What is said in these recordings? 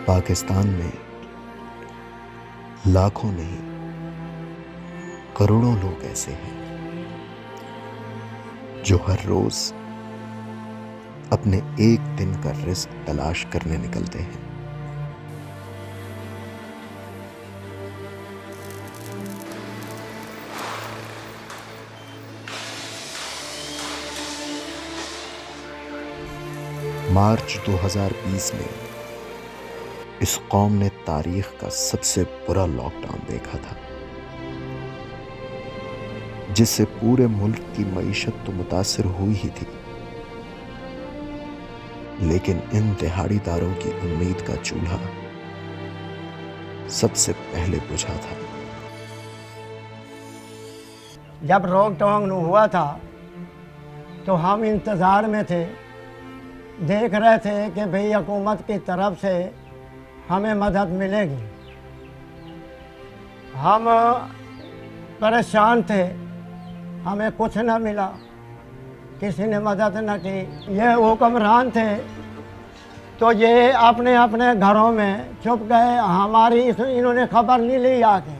پاکستان میں لاکھوں نہیں کروڑوں لوگ ایسے ہیں جو ہر روز اپنے ایک دن کا رزق تلاش کرنے نکلتے ہیں۔ مارچ 2020 میں اس قوم نے تاریخ کا سب سے برا لاک ڈاؤن دیکھا تھا، جس سے پورے ملک کی معیشت تو متاثر ہوئی ہی تھی، لیکن ان دہاڑی داروں کی امید کا چولہا سب سے پہلے بجھا تھا۔ جب روک ٹوک ہوا تھا تو ہم انتظار میں تھے، دیکھ رہے تھے کہ بھئی حکومت کی طرف سے ہمیں مدد ملے گی۔ ہم پریشان تھے، ہمیں کچھ نہ ملا، کسی نے مدد نہ کی۔ یہ حکمران تھے تو یہ اپنے اپنے گھروں میں چھپ گئے، ہماری انہوں نے خبر نہیں لی آ کے۔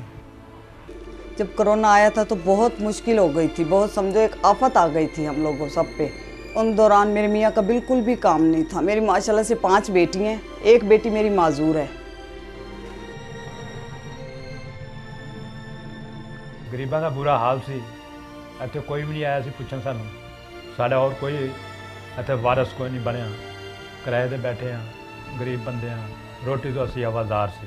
جب کرونا آیا تھا تو بہت مشکل ہو گئی تھی، بہت سمجھو ایک آفت آ گئی تھی ہم لوگوں سب پہ۔ ان دوران میرے میاں کا بالکل بھی کام نہیں تھا۔ میری ماشاءاللہ سے 5 بیٹی ہیں، ایک بیٹی میری معذور ہے۔ ਗਰੀਬਾਂ ਦਾ ਬੁਰਾ ਹਾਲ ਸੀ। ਇੱਥੇ ਕੋਈ ਵੀ ਨਹੀਂ ਆਇਆ ਸੀ ਪੁੱਛਣ ਸਾਨੂੰ। ਸਾਡਾ ਹੋਰ ਕੋਈ ਇੱਥੇ ਵਾਰਸ ਕੋਈ ਨਹੀਂ ਬਣਿਆ। ਕਿਰਾਏ ਤੇ ਬੈਠੇ ਹਾਂ, ਗਰੀਬ ਬੰਦੇ ਹਾਂ, ਰੋਟੀ ਤੋਂ ਅਸੀਂ ਆਵਾਜ਼ਾਰ ਸੀ।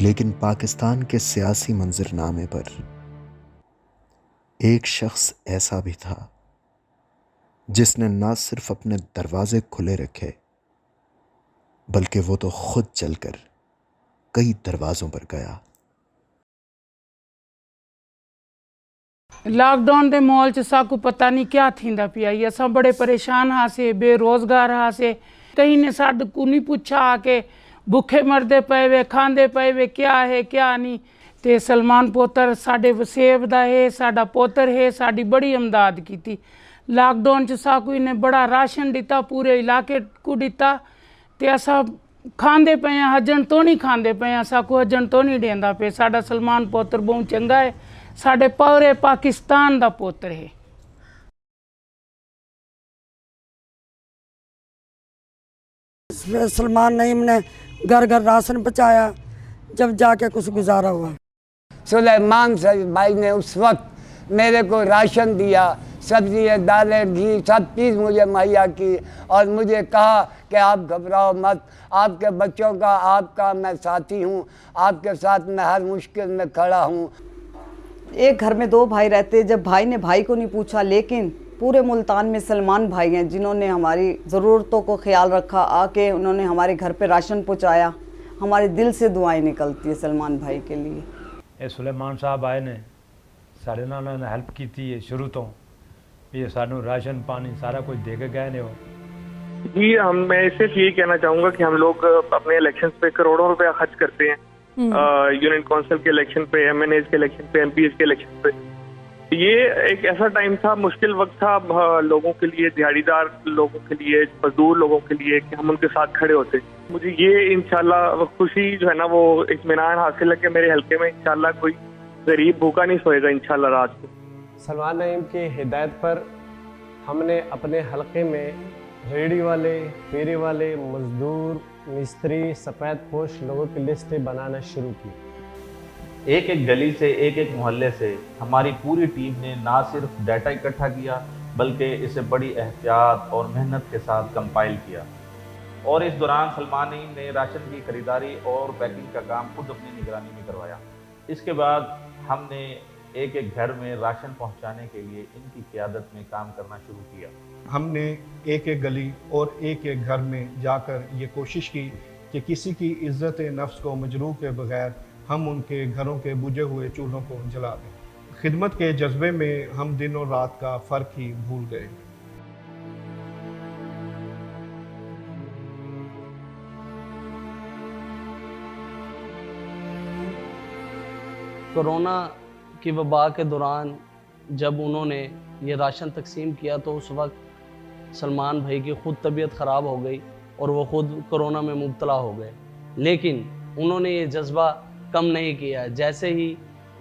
لیکن پاکستان کے سیاسی منظرنامے پر ایک شخص ایسا بھی تھا جس نے نہ صرف اپنے دروازے کھلے رکھے بلکہ وہ تو خود چل کر کئی دروازوں پر گیا۔ لاک ڈاؤن دے ماحول چ ساکو پتہ نہیں کیا تھیندا پیا۔ یہ سب بڑے پریشان ہاں سے، بے روزگار ہاں سے۔ کہیں نے ساڈ کو نہیں پوچھا آ کے بھوکے مردے پے وے، کھاندے پے وے، کیا ہے کیا نہیں۔ تے سلمان پوتر ساڈے وسیب دا ہے، ساڈا پوتر ہے، ساڈی بڑی امداد کیتی۔ لاک ڈاؤن چ ساکو نے بڑا راشن دیتا، پورے علاقے کو دیتا، تے اسا کھاندے پے ہیں، حجن تو نہیں کھاندے پے ہیں، ساکو حجن تو نہیں دیندا پے۔ ساڈا سلمان پوتر بہت چنگا ہے، ساڈے پورے پاکستان دا پوتر ہے۔ سلمان نعیم نے گھر گھر راشن پہنچایا، جب جا کے کچھ گزارا ہوا۔ سلیمان بھائی نے اس وقت میرے کو راشن دیا، سبزی دالیں گھی سب چیز مجھے مہیا کی، اور مجھے کہا کہ آپ گھبراؤ مت، آپ کے بچوں کا آپ کا میں ساتھی ہوں، آپ کے ساتھ میں ہر مشکل میں کھڑا ہوں۔ ایک گھر میں 2 بھائی رہتے، جب بھائی نے بھائی کو نہیں پوچھا، لیکن پورے ملتان میں سلمان بھائی ہیں جنہوں نے ہماری ضرورتوں کو خیال رکھا، آ کے انہوں نے ہمارے گھر پہ راشن پہنچایا۔ ہمارے دل سے دعائیں نکلتی ہیں سلمان بھائی کے لیے۔ ਇਹ ਸੁਲੇਮਾਨ ਸਾਹਿਬ ਆਏ ਨੇ, ਸਾਡੇ ਨਾਲ ਉਹਨਾਂ ਨੇ ਹੈਲਪ ਕੀਤੀ ਹੈ ਸ਼ੁਰੂ ਤੋਂ ਵੀ ਸਾਨੂੰ ਰਾਸ਼ਨ ਪਾਣੀ ਸਾਰਾ ਕੁਝ ਦੇ ਕੇ ਗਏ ਨੇ ਉਹ। جی میں صرف یہی کہنا چاہوں گا کہ ہم لوگ اپنے الیکشنز پہ کروڑوں روپیہ خرچ کرتے ہیں، یونین کونسل کے الیکشن پہ، ایم این ایز کے الیکشن پہ، ایم پی ایز کے الیکشن پہ۔ یہ ایک ایسا ٹائم تھا، مشکل وقت تھا لوگوں کے لیے، دیہڑی دار لوگوں کے لیے، مزدور لوگوں کے لیے، کہ ہم ان کے ساتھ کھڑے ہوتے۔ مجھے یہ انشاءاللہ خوشی جو ہے نا وہ اطمینان حاصل ہے کہ میرے حلقے میں انشاءاللہ کوئی غریب بھوکا نہیں سوئے گا انشاءاللہ رات کو۔ سلمان نعیم کی ہدایت پر ہم نے اپنے حلقے میں ریڑھی والے، پھیری والے، مزدور، مستری، سفید پوش لوگوں کی لسٹیں بنانا شروع کی۔ ایک ایک گلی سے، ایک ایک محلے سے ہماری پوری ٹیم نے نہ صرف ڈیٹا اکٹھا کیا بلکہ اسے بڑی احتیاط اور محنت کے ساتھ کمپائل کیا، اور اس دوران سلمان نعیم نے راشن کی خریداری اور پیکنگ کا کام خود اپنی نگرانی میں کروایا۔ اس کے بعد ہم نے ایک ایک گھر میں راشن پہنچانے کے لیے ان کی قیادت میں کام کرنا شروع کیا۔ ہم نے ایک ایک گلی اور ایک ایک گھر میں جا کر یہ کوشش کی کہ کسی کی عزت نفس کو مجروح کے بغیر ہم ان کے گھروں کے بجھے ہوئے چولہوں کو جلا دیں۔ خدمت کے جذبے میں ہم دن اور رات کا فرق ہی بھول گئے۔ کرونا کی وبا کے دوران جب انہوں نے یہ راشن تقسیم کیا تو اس وقت سلمان بھائی کی خود طبیعت خراب ہو گئی اور وہ خود کرونا میں مبتلا ہو گئے، لیکن انہوں نے یہ جذبہ کم نہیں کیا۔ جیسے ہی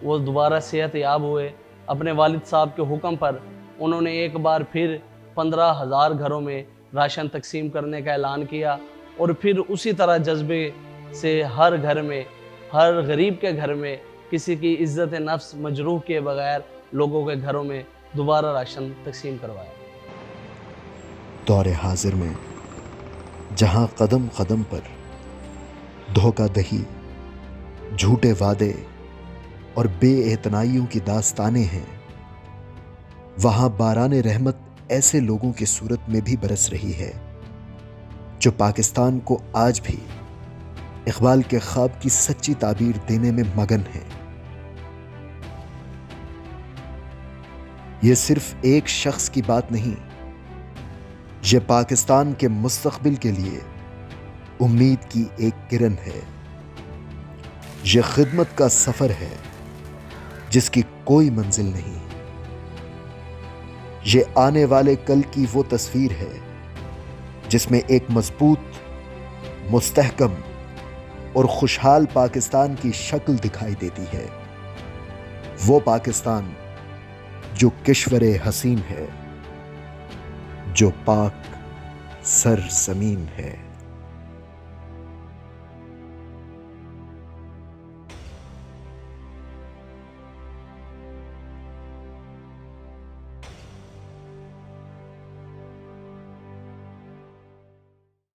وہ دوبارہ صحت یاب ہوئے، اپنے والد صاحب کے حکم پر انہوں نے ایک بار پھر 15,000 گھروں میں راشن تقسیم کرنے کا اعلان کیا، اور پھر اسی طرح جذبے سے ہر گھر میں، ہر غریب کے گھر میں کسی کی عزت نفس مجروح کیے بغیر لوگوں کے گھروں میں دوبارہ راشن تقسیم کروایا۔ دور حاضر میں جہاں قدم قدم پر دھوکہ دہی، جھوٹے وعدے اور بے اعتنائیوں کی داستانیں ہیں، وہاں باران رحمت ایسے لوگوں کی صورت میں بھی برس رہی ہے جو پاکستان کو آج بھی اقبال کے خواب کی سچی تعبیر دینے میں مگن ہیں۔ یہ صرف ایک شخص کی بات نہیں، یہ پاکستان کے مستقبل کے لیے امید کی ایک کرن ہے۔ یہ خدمت کا سفر ہے جس کی کوئی منزل نہیں۔ یہ آنے والے کل کی وہ تصویر ہے جس میں ایک مضبوط، مستحکم اور خوشحال پاکستان کی شکل دکھائی دیتی ہے، وہ پاکستان جو کشور حسین ہے، جو پاک سر زمین ہے۔